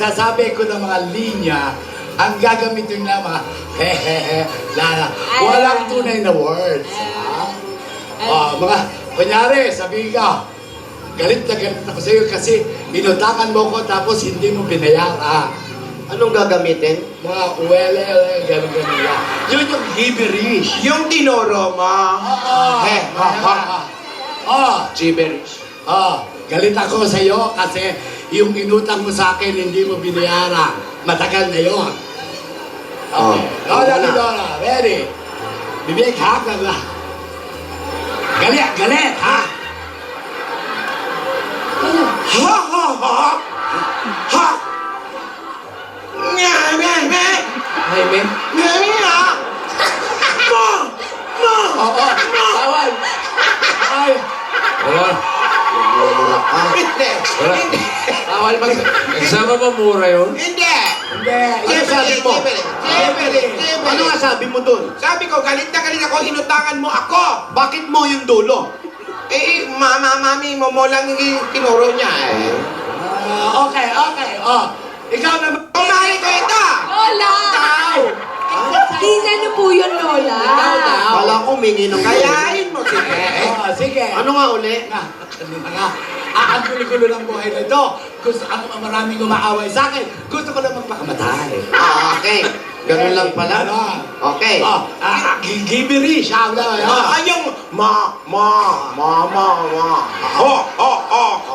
pagsasabi ko ng mga linya, ang gagamitin na mga hehehe, lala. Walang tunay na words. Mga, kunyari, sabihin ka, galit na galit ako sa'yo kasi inutangan mo ko tapos hindi mo binayara. Anong gagamitin? Mga uwele, gano'n-gano'n lang. Yun yung gibberish. Yung tinoro mo. Gibberish. Galit ako sa'yo kasi yung inutang mo sa akin hindi mo binayara. Matagal na yun. Okay. Lola, ready? Bibig, hakag na. Galit, ha? Ha? Ay, men. Tawag! Ay! Wala. Tawal mag... Kasama ba mura yun? Hindi! Ano sabi mo? Ano nga sabi mo dun? Sabi ko, galit na galit ako, inutangan mo ako! Bakit mo yung dulo? Mami mo lang yung tinuro niya eh. Okay. Ikaw naman. Kumari ko ito! Lola! Tina na po yun, Lola. Wala ko, mingi ng kayain mo. Sige. Ano nga uli? Ang gulo-gulo ng buhay na ito. Maraming umaaway sa akin. Gusto ko lang magpakamatay. Okay. Ganun lang pala. Okay. Gibberish. Yung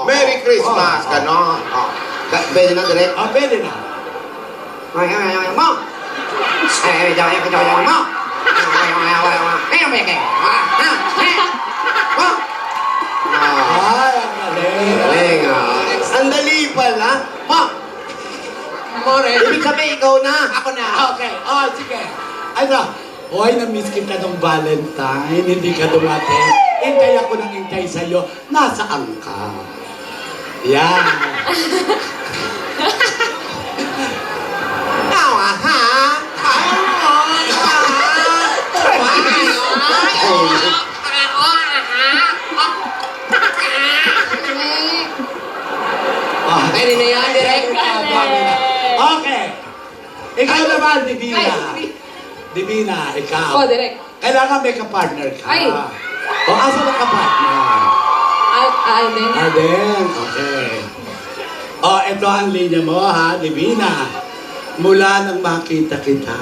Merry Christmas. Ganon. Pwede na direct? Pwede na. Ay, ang galing. Ang dali pala. More. Ibig sabihin, ikaw na. Ako na. Okay. Sige. Ano? Hoy, na-miss kita ng Valentine. Hindi ka dumating. Hintay ako ng hintay sa'yo. Nasaan ka? Yan. Tawa, ha? Pwede na yan, direct. Okay. Ikaw naman, Divina. Divina, ikaw. Direct. Kailangan may kapartner ka. Ay. Asa na kapartner? Alden. Alden, okay. Ito ang linya mo, ha, Divina. Mula nang makita kita.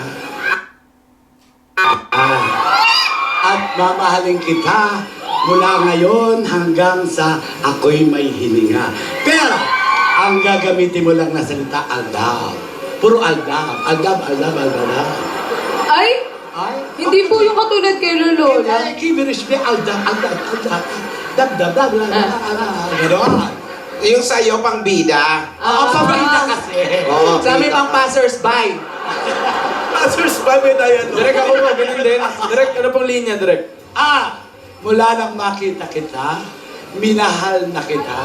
At mamahalin kita mula ngayon hanggang sa ako'y may hininga. Pero, ang gagamitin mo lang na salita, aldab. Puro aldab. Aldab. Ay! Hindi po yung katulad kay Lola. Gibberish, aldab. Dab. Ganon. Yung sa'yo, pang bida. Pabida kasi. Sa amin pang passers-by. Passers-by, may tayo. Direct ako mo, ganun din. Direct, ano pang linya, direct? Mula nang makita kita, minahal na kita.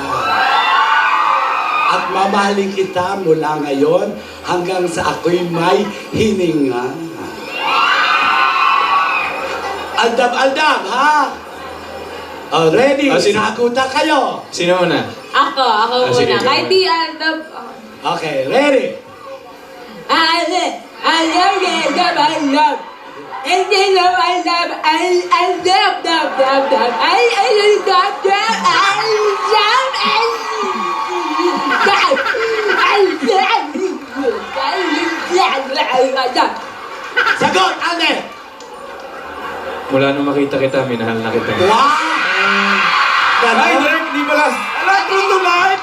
At mamahalin kita mula ngayon hanggang sa ako'y may hininga. Aldab, ha? Ready? Sagutan kayo. Sino muna? Ako sige, muna. ikaw Kahit muna. di Aldab. Okay, ready? Sagot, Alden! Mula nung makita kita, minahal na kita. Wow! Ay, direct, di pala. Ala, true to life!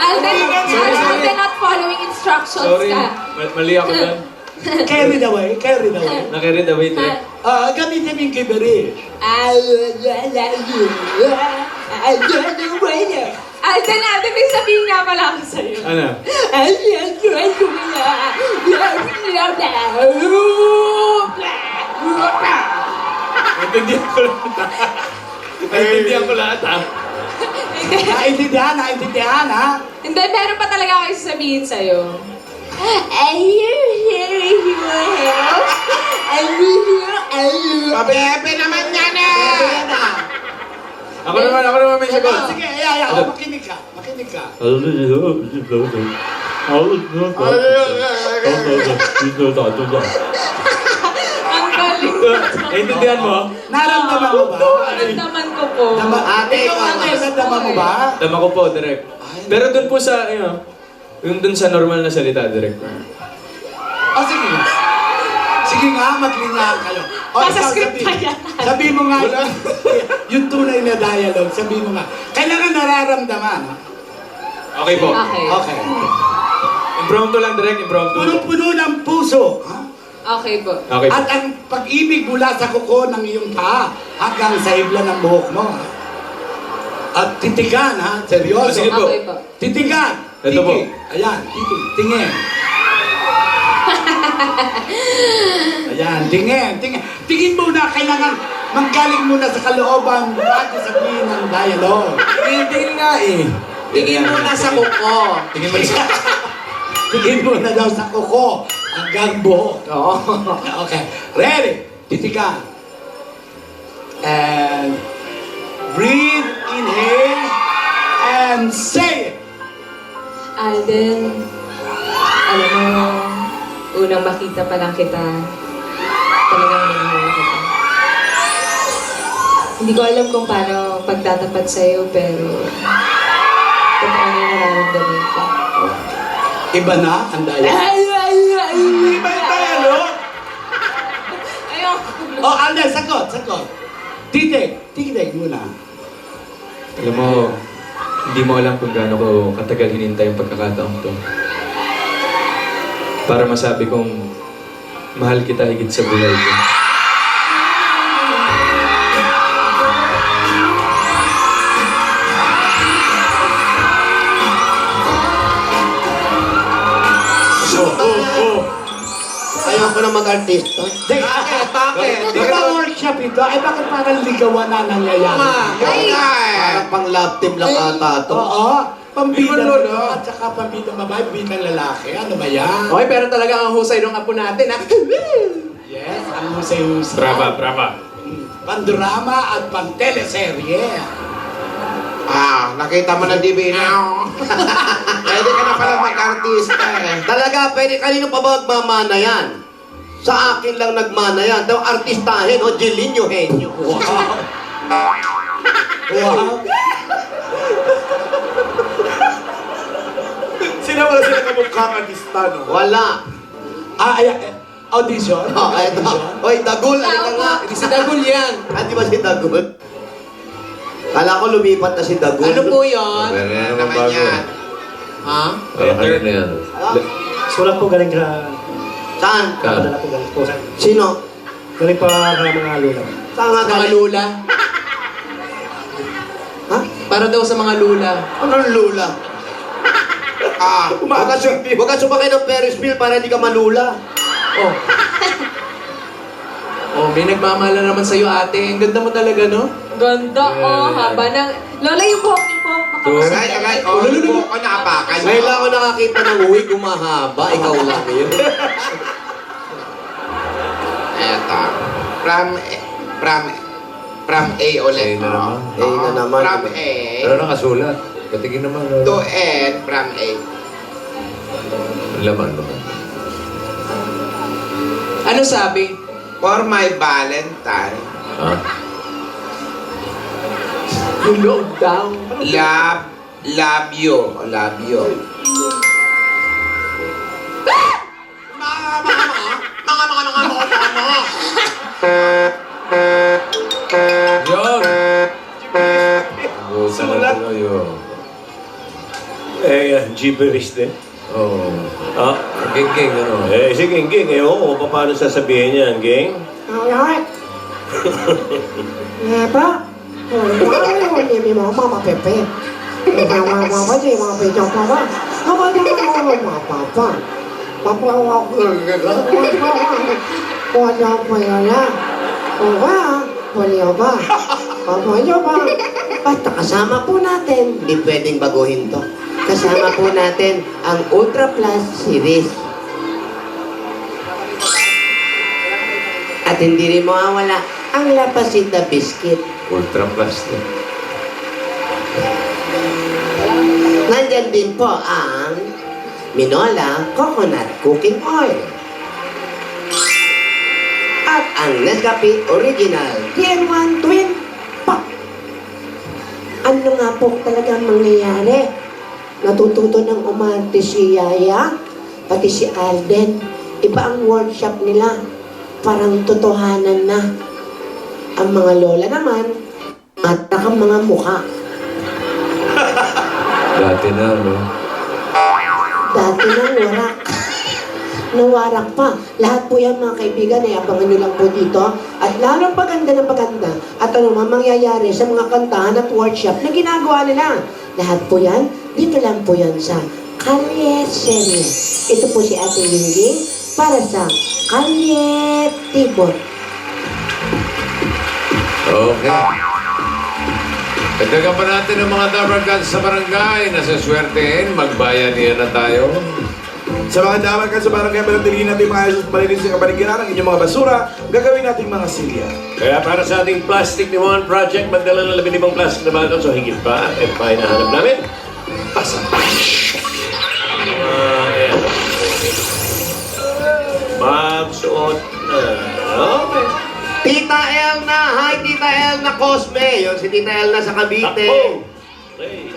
Alden not following instructions Sorry, ka. mali ako dyan. Carry the way. Nakaread away, direct. Gamitin mo yung gibberish. Alden, may sabihin nga pala ako sa'yo. Ano? Naintindihan ko lahat. Naintindihan ko lahat, ha? Naintindihan, ha? Hindi, meron pa talaga ako sasabihin sa'yo. Pabebe naman yan eh! Ako naman may sagot. Sige, Makinig ka. Ang galing. Naintindihan mo? Naramdaman mo ba? Naramdaman ko po. Ate, Ikaw, ate, naramdaman mo ba? Tama ko po, direct. Pero dun po sa, yung dun sa normal na salita, direct. Sige nga. Sige nga, maglingahan kayo. Nasa ikaw, script pa yan. Sabi mo nga, yung tunay na dialogue, sabi mo nga, kailangan nararamdaman. Ha? Okay po. Okay. Okay. Impromptu lang, direct. Impromptu. Punong-puno ng puso. Ha? Okay po. Okay po. At ang pag-ibig mula sa kuko ng iyong paa hanggang sa ibla ng buhok mo. Ha? At titigan, ha? Seryoso. Sige po. Okay po. Titigan. Ito po. Titig. Ayan, titig. Tingin. Ayan, tingin. Tingin muna, kailangan manggaling muna sa kalooban bago sabihin ng dialogue. Tingin nga eh. tingin mo na sa kuko. Tingin mo sa... Tingin muna daw sa kuko hanggang buhok. Oo. Okay, ready? Titigan. And breathe, inhale, and say it. Alden, alam mo, unang makita pa lang kita, talagang minahal kita. Hindi ko alam kung paano pagtatapat sa'yo, pero totoo na nararamdaman ko. Iba na ang dialogue. Iba yung dialogue. Ayoko. Oh, Alden, sagot. Titig muna. Alam mo, hindi mo alam kung gaano ko katagal hinintay yung pagkakataong to. Para masabi kong mahal kita higit sa buhay ko. Ayoko na mag-artista. Bakit? Di ba workshop ito? Ay, bakit parang ligawan na nangyayari? Parang pang love team lang ata to. Oo. Pambida Di ba, Lolo? at saka pambida babae, bidang lalaki. Ano ba yan? Okay, pero talaga ang husay ng apo natin, ha? Yes, ang husay-husay. Brava. Pandrama at panteleserye. Nakita mo na, Divina. Pwede ka na pala mag-artista, eh. Talaga, pwede kanino pa ba magmamana yan? Sa akin lang nagmana yan. Daw artistahin, o Jeline Eugenio. Wow. Wow. Wala sila kamukhang artista, no? Wala. Audition? Eto. Oy, Dagul, alika nga. Hindi si Dagul yan. Di ba si Dagul? Kala ko lumipat na si Dagul. Ano po yun? Ano naman yan? Ha? Letter na yan. Sulat po galing sa... Saan? Nakadala po galing po sa... Sino? Galing pa sa mga lula. Saan nga Sa mga galing? lula? Ha? Para daw sa mga lula. Anong lula? Huwag ka sumakay ng Ferris wheel para hindi ka malula. Oh. Oh, may nagmamahal na naman sa'yo, ate. Ang ganda mo talaga, no? Ganda, haba ng... Lola, yung buhok niyo po. Aray. Lululo ko nakapakan. Ngayon lang ako nakakita ng wig umahaba. Ikaw lang yun. Eto. From A ulit. A na naman. A na naman. From A Pero nakasulat. Patingin naman. to N from A. Laman. Ano sabi? For my Valentine, Ha? Hulog daw. love you. Love you. Yun! Busa na tuloy yun. Gibberish din. Oo. Ah, Ging-ging, ano? sige, Ging. Oo, paano sasabihin yan, Ging? Alright. Ngapa? Hindi mo mama pepe. Mama mama di mama pepe papa. Mama di mama papa. Papa wala pa yala. Oba, wala ba? Papa yo ba? Basta kasama po natin. Hindi pwedeng baguhin to. Kasama po natin ang Ultra Plus series. At hindi rin mawawala ang Lapasita Biscuit. Ultra plastic. din po ang Minola Coconut Cooking Oil. At ang Nescafe Original TN1 Twin Pop. Ano nga po talagang mangyayari? Natututo ng umarte si Yaya, pati si Alden. Iba ang workshop nila. Parang totohanan na. Ang mga lola naman, matakang mga mukha. Dati na, no? Dati nang warak. Nawarak pa. Lahat po yan mga kaibigan ay abangan nyo lang po dito. At lalong paganda ng paganda at ano man mangyayari sa mga kantahan at workshop na ginagawa nila. Lahat po yan, dito lang po yan sa Kalye Serye. Ito po si Ate Yinging para sa Kalye Tibot. Okay. Dagdagan pa natin ang mga dabarkad sa barangay na sa swertein, magbayanihan na tayo. Sa mga daman ka sa barangay, panatilihin natin mga ayos at malinis sa kapaligiran ang inyong mga basura, gagawin natin mga silya. Kaya para sa ating Plastic ni Juan Project, magdala ng 15 plastic na bato so higit pa, at pa hinahanap namin. Pasa. Ayan. Magsuot na. Okay. Tita Elna! Hi, Tita Elna Cosme! Yun, si Tita Elna sa Cavite. Takbo! Okay.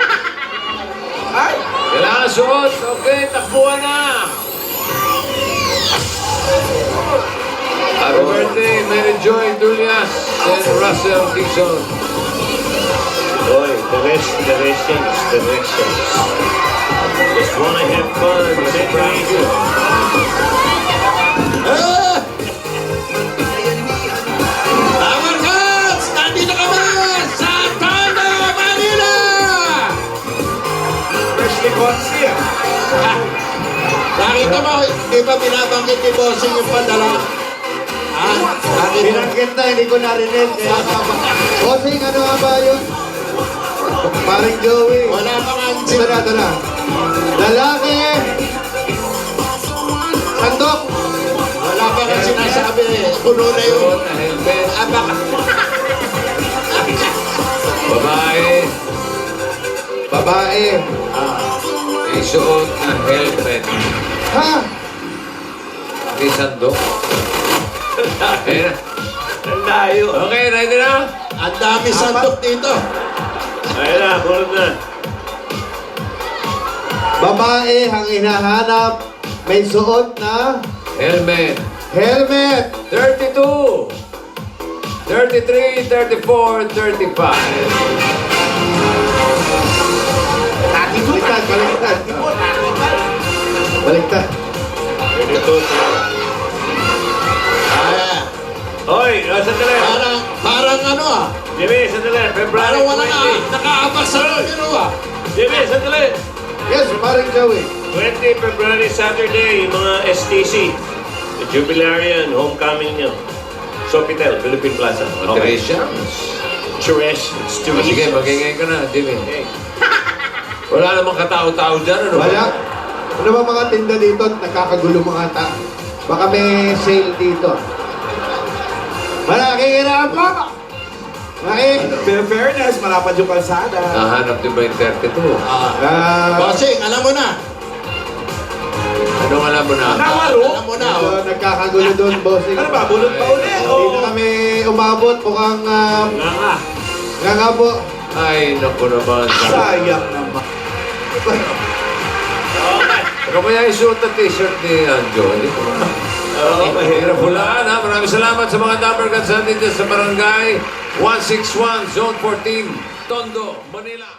Ay! Kailangan suot. Okay, takbuhan na. Happy birthday, Mary Joy Dullias and Russell Dixon. Boy, directions. Just wanna have fun, celebrate. Dabarkads! Nandito kami sa Tondo, Manila! Freshly conceal. Nakita mo, di ba binabanggit ni Bossing yung padala? Ha? Binanggit na, hindi ko narinig. Kaya Bossing, ano nga ba yun? Parang Joey. Wala pa nga Ito na. Lalaki! Sandok! Wala pa nga sinasabi. Puno na yun. Suot na helmet. Babae, Babae. may suot na helmet. Ha? May sandok. Ayan na. Ang layo. Okay, ready na? Ang dami sandok dito. Ayan na, kurot na. Babae ang hinahanap. May suot na Helmet. helmet. 32, 33, 34, 35. Baliktad. Baliktad. Ito. Hoy, sandali. Parang ano ah. Jimmy, sandali. February Parang wala 20. nakaabas sa numero ah. Jimmy, sandali. Yes, parang Joey. 20 February, Saturday, yung mga STC. The Jubilarian, homecoming nyo. Sofitel, Philippine Plaza. Alterations. Cherish. Sige, magingay ka na, Jimmy. Okay. Wala namang katao-tao dyan, ano ba? Wala. Ano ba mga tinda dito? Nakakagulo mga ta. Baka may sale dito. Malaki hirap po! Malaki! Pero fairness, malapad yung kalsada. Nahanap din ba yung 32? Bossing, alam mo na. Anong alam mo na? Alam mo na. So, Oh. nagkakagulo doon, bossing. Ano ba, bulot pa ulit? Hindi na kami umabot. Mukhang nga nga po. Ay, naku naman. Sayang naman. Baka mo yung isuot na t-shirt ni Anjo. Hindi ko na. Mahirap hulaan ha. Maraming salamat sa mga number dito sa barangay 161, Zone 14, Tondo, Manila.